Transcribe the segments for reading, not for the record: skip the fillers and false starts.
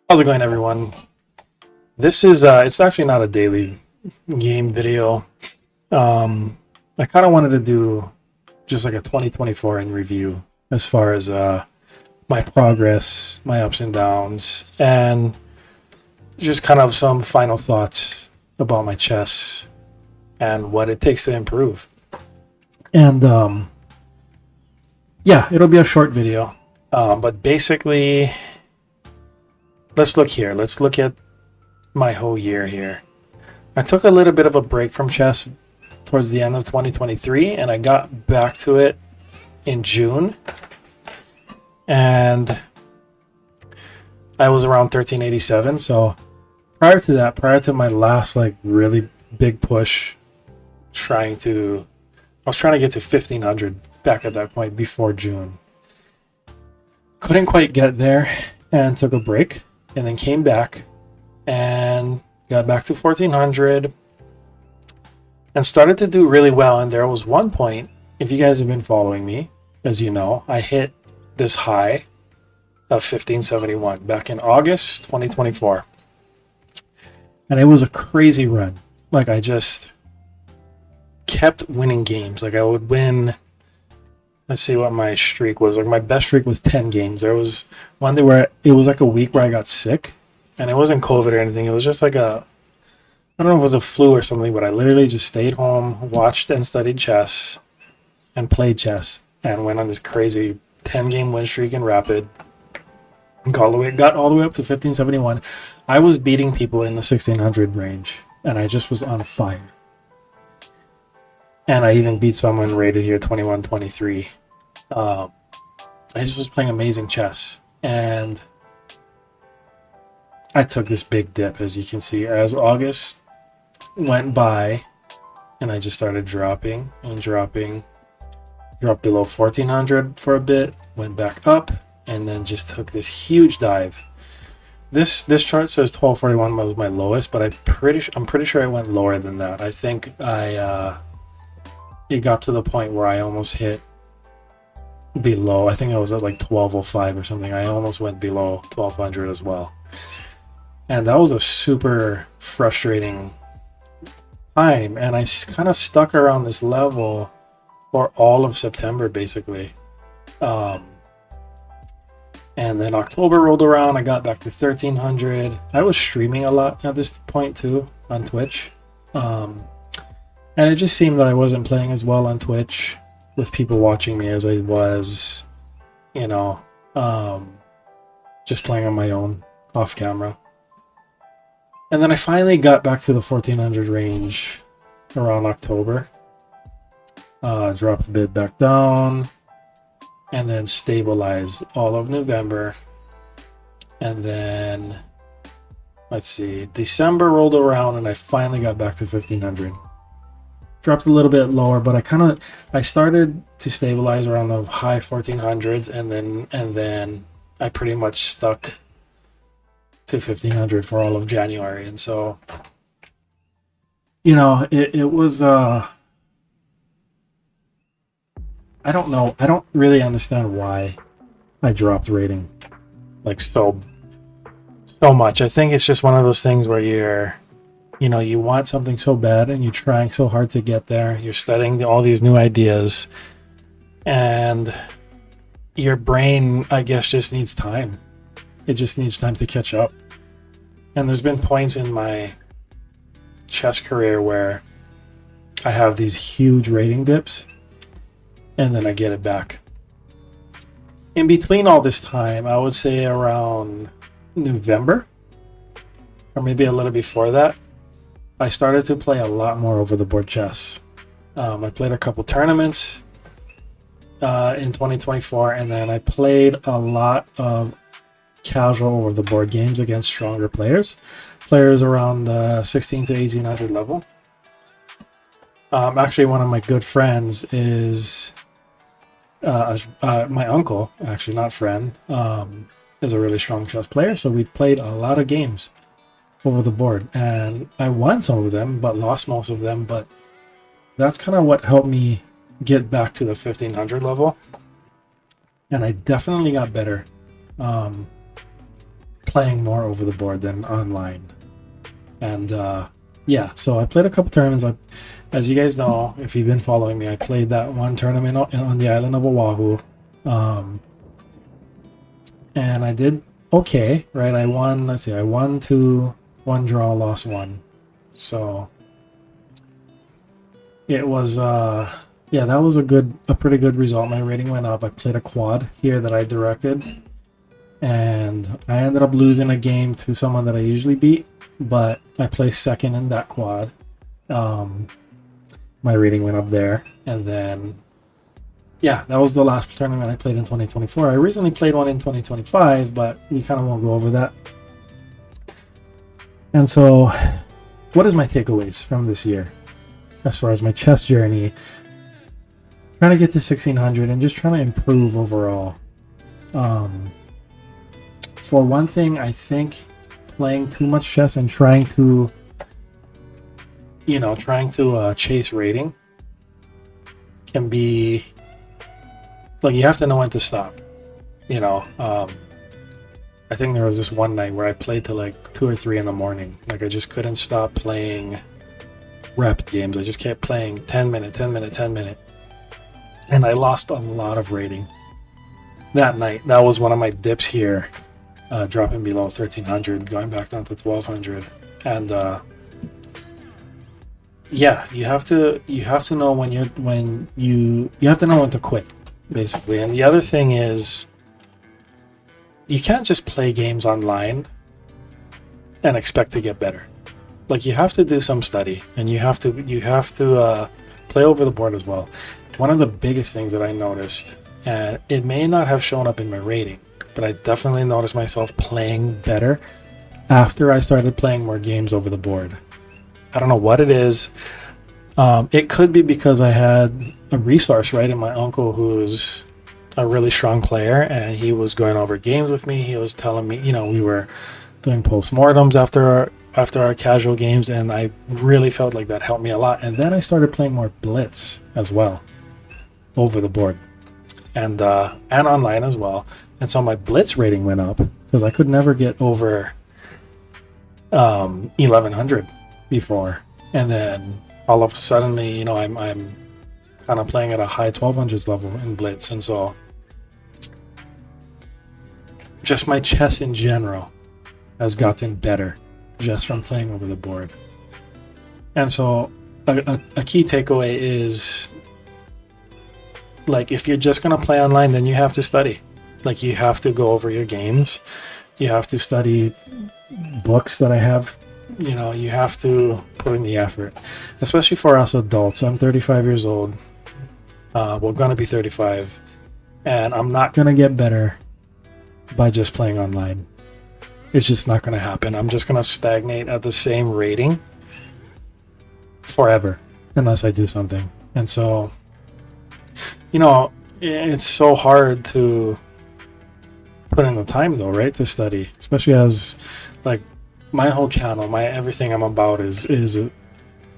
How's it going, everyone? This is it's actually not a daily game video. I kind of wanted to do just like a 2024 in review as far as my progress, my ups and downs, and just kind of some final thoughts about my chess and what it takes to improve. And yeah, it'll be a short video. But basically, let's look here. Let's look at my whole year here. I took a little bit of a break from chess towards the end of 2023, and I got back to it in June. And I was around 1387. So prior to that, prior to my last like really big push, I was trying to get to 1500 back at that point before June. Couldn't quite get there and took a break, and then came back and got back to 1400 and started to do really well. And there was one point, if you guys have been following me, as you know, I hit this high of 1571 back in August 2024. And it was a crazy run. Like, I just kept winning games. Like, I would win. Let's see what my streak was. Like, my best streak was 10 games. There was one day where it was like a week where I got sick, and it wasn't COVID or anything. It was just like I don't know if it was a flu or something, but I literally just stayed home, watched and studied chess, and played chess, and went on this crazy 10-game win streak in Rapid. Got all the way up to 1571. I was beating people in the 1600 range, and I just was on fire. And I even beat someone rated here 21-23. I just was playing amazing chess, and I took this big dip, as you can see, as August went by, and I just started dropping and dropping. Dropped below 1400 for a bit, went back up, and then just took this huge dive. This chart says 1241 was my lowest, but I'm pretty sure I went lower than that. I think it got to the point where I almost hit below. I think I was at like 1205 or something. I almost went below 1200 as well. And that was a super frustrating time. And I kind of stuck around this level for all of September, basically. And then October rolled around. I got back to 1300. I was streaming a lot at this point too on Twitch. And it just seemed that I wasn't playing as well on Twitch with people watching me as I was, just playing on my own off camera. And then I finally got back to the 1400 range around October. Dropped a bit back down, and then stabilized all of November. And then, let's see, December rolled around, and I finally got back to 1500. Dropped a little bit lower, but I started to stabilize around the high 1400s, and then I pretty much stuck to 1500 for all of January. And so, it was I don't know. I don't really understand why I dropped rating like so much. I think it's just one of those things where you want something so bad and you're trying so hard to get there. You're studying all these new ideas, and your brain, I guess, just needs time. It just needs time to catch up. And there's been points in my chess career where I have these huge rating dips, and then I get it back. In between all this time, I would say around November, or maybe a little before that, I started to play a lot more over the board chess. I played a couple tournaments in 2024, and then I played a lot of casual over the board games against stronger players around the 16 to 1800 level. Actually, one of my good friends is my uncle, actually not friend, is a really strong chess player, so we played a lot of games over the board, and I won some of them but lost most of them. But that's kind of what helped me get back to the 1500 level, and I definitely got better playing more over the board than online. And yeah, so I played a couple tournaments. As you guys know, if you've been following me, I played that one tournament on the island of Oahu. And I did okay, right? I won, let's see, I won 2, 1 draw, lost 1. So it was, yeah, that was a pretty good result. My rating went up. I played a quad here that I directed, and I ended up losing a game to someone that I usually beat, but I placed second in that quad. My rating went up there, and then yeah, that was the last tournament I played in 2024. I recently played one in 2025, but we kind of won't go over that. And so, what is my takeaways from this year as far as my chess journey? Trying to get to 1600 and just trying to improve overall. For one thing, I think playing too much chess and trying to chase rating can be like, you have to know when to stop. I think there was this one night where I played till like 2 or 3 in the morning. Like, I just couldn't stop playing rep games. I just kept playing 10 minute, 10 minute, 10 minute. And I lost a lot of rating that night. That was one of my dips here, dropping below 1300, going back down to 1200. And yeah, you have to know when you have to know when to quit, basically. And the other thing is, you can't just play games online and expect to get better. Like, you have to do some study, and you have to play over the board as well. One of the biggest things that I noticed, and it may not have shown up in my rating, but I definitely noticed myself playing better after I started playing more games over the board. I don't know what it is. It could be because I had a resource, right, in my uncle, who's a really strong player, and he was going over games with me. He was telling me, we were doing postmortems after our casual games, and I really felt like that helped me a lot. And then I started playing more blitz as well over the board, and online as well. And so my blitz rating went up because I could never get over 1100 before, and then all of a sudden, I'm kind of playing at a high 1200s level in blitz. And so just my chess in general has gotten better just from playing over the board. And so a key takeaway is, like, if you're just going to play online, then you have to study. Like, you have to go over your games. You have to study books that I have. You have to put in the effort, especially for us adults. I'm 35 years old. We're going to be 35, and I'm not going to get better by just playing online. It's just not going to happen. I'm just going to stagnate at the same rating forever unless I do something. And so, it's so hard to put in the time, though, right, to study, especially as, like, my whole channel, everything I'm about is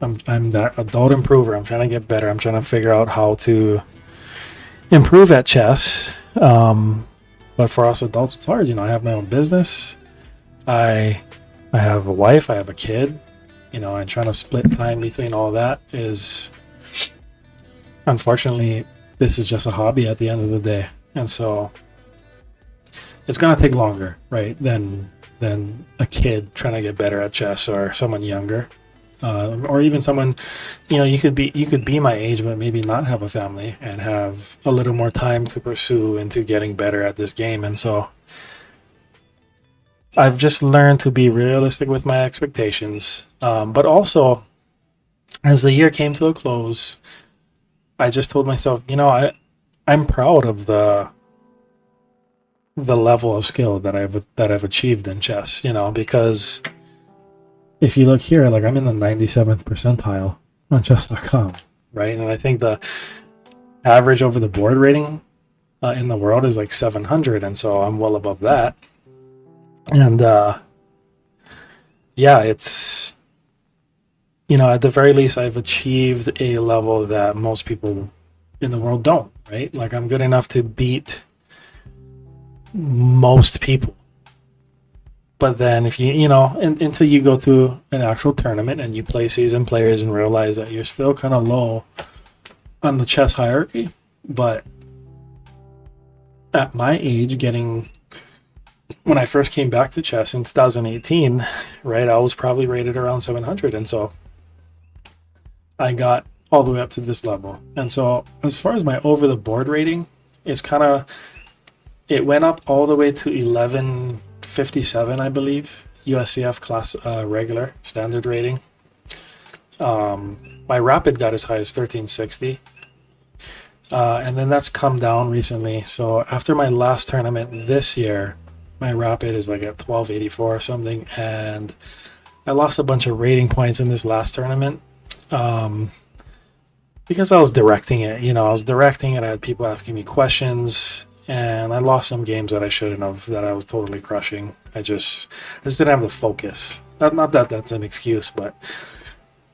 I'm that adult improver. I'm trying to get better. I'm trying to figure out how to improve at chess. But for us adults, it's hard. I have my own business. I have a wife. I have a kid. And trying to split time between all that is, unfortunately, this is just a hobby at the end of the day. And so it's going to take longer, right, than a kid trying to get better at chess, or someone younger, or even someone, you could be my age but maybe not have a family and have a little more time to pursue into getting better at this game. And so I've just learned to be realistic with my expectations, but also, as the year came to a close, I just told myself, I'm proud of the level of skill that I've achieved in chess, because if you look here, like, I'm in the 97th percentile on chess.com, right? And I think the average over the board rating in the world is like 700, and so I'm well above that. And yeah, it's, at the very least, I've achieved a level that most people in the world don't, right? Like, I'm good enough to beat most people, But then if until you go to an actual tournament and you play seasoned players and realize that you're still kind of low on the chess hierarchy. But at my age, when I first came back to chess in 2018, right, I was probably rated around 700. And so I got all the way up to this level. And so as far as my over the board rating, it went up all the way to 1157, I believe, USCF class regular standard rating. My rapid got as high as 1360. And then that's come down recently. So after my last tournament this year, my rapid is like at 1284 or something. And I lost a bunch of rating points in this last tournament. Because I was directing it, I had people asking me questions, and I lost some games that I shouldn't have, that I was totally crushing. I just didn't have the focus. Not that that's an excuse, but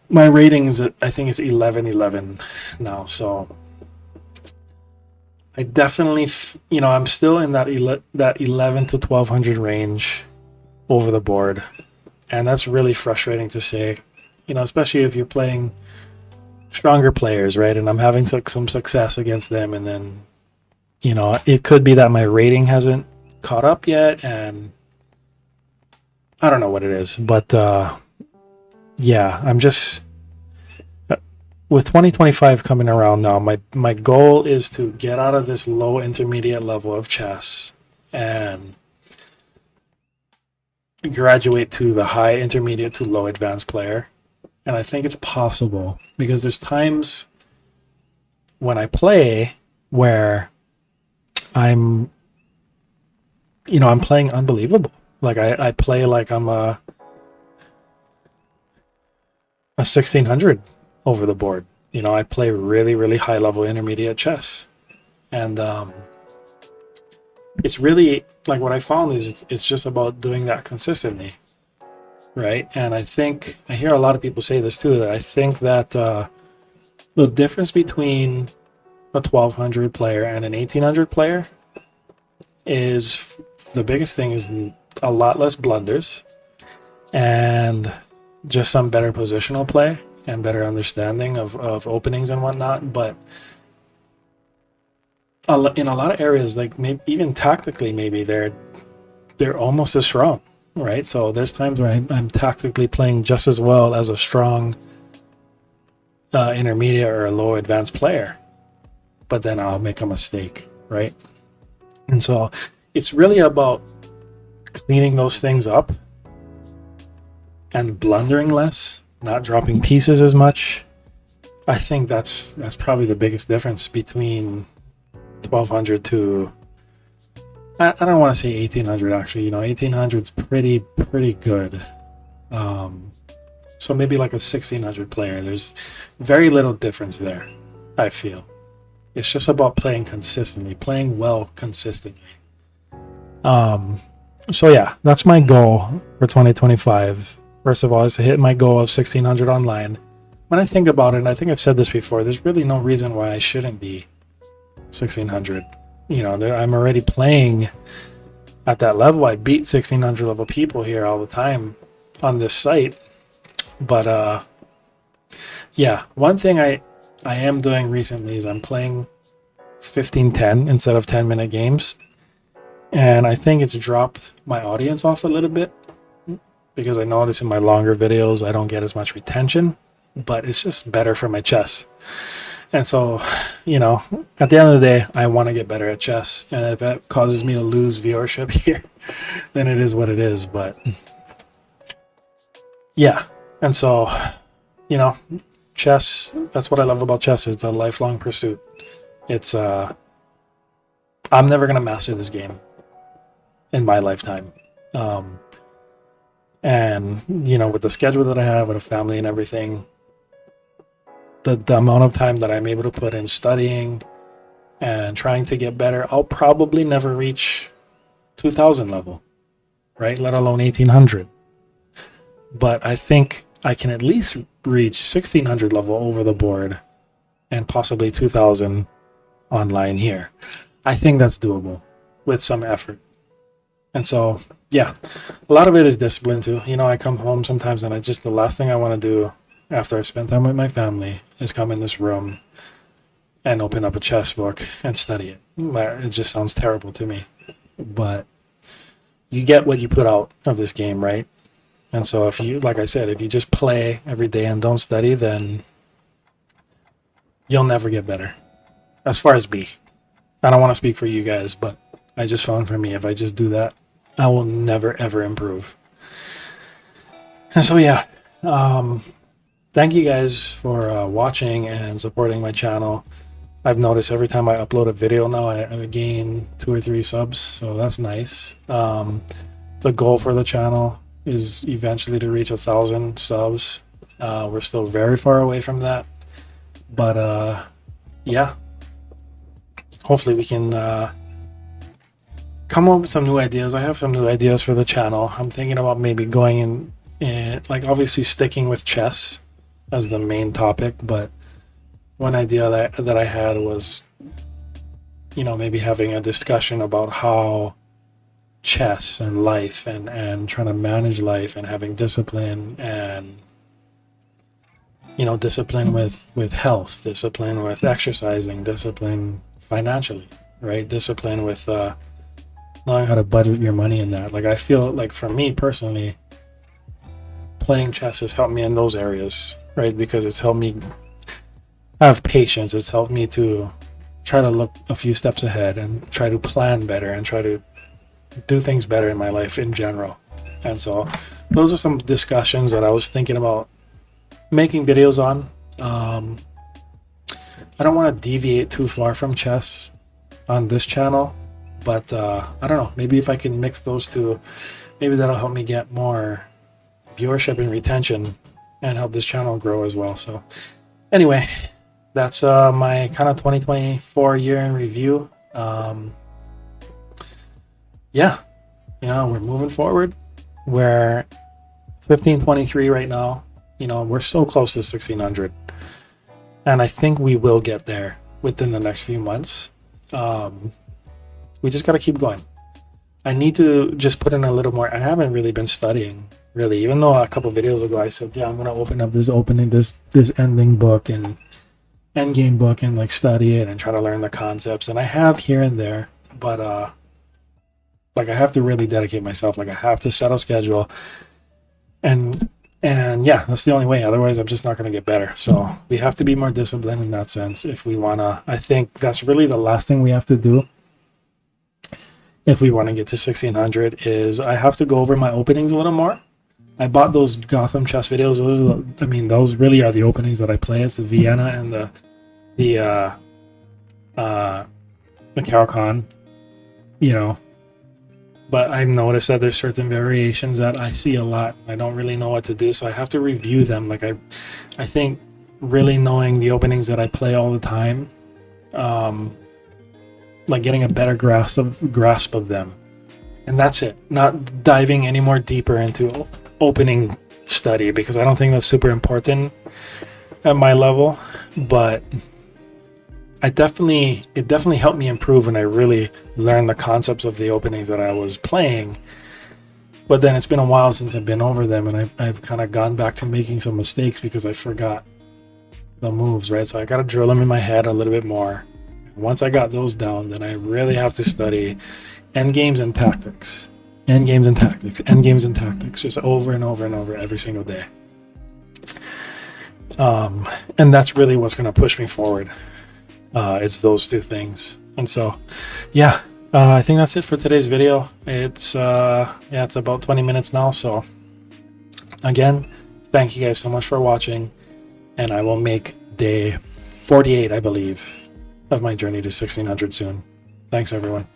my rating is, I think it's 1111 now. So I definitely, I'm still in that 11 to 1200 range over the board, and that's really frustrating to say, especially if you're playing stronger players, right? And I'm having some success against them, and then it could be that my rating hasn't caught up yet, and I don't know what it is, but yeah, I'm just with 2025 coming around now, my goal is to get out of this low intermediate level of chess and graduate to the high intermediate to low advanced player. And I think it's possible, because there's times when I play where I'm playing unbelievable. Like I play like I'm a 1600 over the board. I play really, really high level intermediate chess. And it's really, like, what I found is it's just about doing that consistently. Right. And I hear a lot of people say this too, that I think that the difference between a 1200 player and an 1800 player is, the biggest thing is a lot less blunders and just some better positional play and better understanding of openings and whatnot. But in a lot of areas, like maybe even tactically, maybe they're almost as strong. Right, so there's times where I'm tactically playing just as well as a strong intermediate or a low advanced player, but then I'll make a mistake, right? And so it's really about cleaning those things up and blundering less, not dropping pieces as much. I think that's probably the biggest difference between 1200 to, I don't want to say 1800 actually. 1800's pretty good. So maybe like a 1600 player. There's very little difference there, I feel. It's just about playing consistently, playing well consistently. So yeah, that's my goal for 2025. First of all, is to hit my goal of 1600 online. When I think about it, and I think I've said this before, there's really no reason why I shouldn't be 1600. I'm already playing at that level. I beat 1600 level people here all the time on this site. But yeah, one thing I am doing recently is I'm playing 15-10 instead of 10-minute games. And I think it's dropped my audience off a little bit, because I notice in my longer videos I don't get as much retention, but it's just better for my chess. And so, at the end of the day, I want to get better at chess. And if that causes me to lose viewership here, then it is what it is. But yeah. And so, chess, that's what I love about chess. It's a lifelong pursuit. It's, I'm never going to master this game in my lifetime. And, with the schedule that I have with a family and everything, the amount of time that I'm able to put in studying and trying to get better, I'll probably never reach 2000 level, right? Let alone 1800. But I think I can at least reach 1600 level over the board and possibly 2000 online here. I think that's doable with some effort. And so, yeah, a lot of it is discipline too. You know, I come home sometimes and the last thing I want to do after I spend time with my family is come in this room and open up a chess book and study it. It just sounds terrible to me. But you get what you put out of this game, right? And so if you, like I said, if you just play every day and don't study, then you'll never get better. As far as me. I don't want to speak for you guys, but I just found for me, if I just do that, I will never, ever improve. And so, yeah, thank you guys for watching and supporting my channel. I've noticed every time I upload a video now, I gain 2 or 3 subs, so that's nice. The goal for the channel is eventually to reach 1,000 subs. We're still very far away from that, but yeah, hopefully we can come up with some new ideas. I have some new ideas for the channel. I'm thinking about maybe going in like obviously sticking with chess as the main topic, but one idea that I had was, you know, maybe having a discussion about how chess and life and trying to manage life and having discipline and, you know, discipline with health, discipline with exercising, discipline financially, right? Discipline with knowing how to budget your money in that. Like, I feel like for me personally, playing chess has helped me in those areas, right? Because it's helped me have patience. It's helped me to try to look a few steps ahead and try to plan better and try to do things better in my life in general. And so those are some discussions that I was thinking about making videos on. I don't want to deviate too far from chess on this channel, but I don't know, maybe if I can mix those two, maybe that'll help me get more viewership and retention and help this channel grow as well. So anyway, that's my kind of 2024 year in review. Yeah, you know, we're moving forward. We're 1523 right now. You know, we're so close to 1600, and I think we will get there within the next few months. We just got to keep going. I need to just put in a little more. I haven't really been studying, really, even though a couple videos ago I said, yeah, I'm gonna open up this ending book and end game book and like study it and try to learn the concepts, and I have here and there, but like I have to really dedicate myself. Like I have to set a schedule, and yeah, that's the only way. Otherwise, I'm just not going to get better. So we have to be more disciplined in that sense if we want to. I think that's really the last thing we have to do if we want to get to 1600 is I have to go over my openings a little more. I bought those Gotham chess videos. I mean, those really are the openings that I play. It's the Vienna and the Caro-Kann, you know. But I've noticed that there's certain variations that I see a lot. I don't really know what to do, so I have to review them. Like I think really knowing the openings that I play all the time, like getting a better grasp of them, and that's it. Not diving any more deeper into opening study because I don't think that's super important at my level. But it definitely helped me improve when I really learned the concepts of the openings that I was playing. But then it's been a while since I've been over them, and I've kind of gone back to making some mistakes because I forgot the moves, right? So I got to drill them in my head a little bit more. Once I got those down, then I really have to study endgames and tactics. Endgames and tactics. Endgames and tactics. Just over and over and over every single day. And that's really what's going to push me forward. It's those two things. And so, yeah, I think that's it for today's video. It's it's about 20 minutes now. So again, thank you guys so much for watching, and I will make day 48, I believe, of my journey to 1600 soon. Thanks, everyone.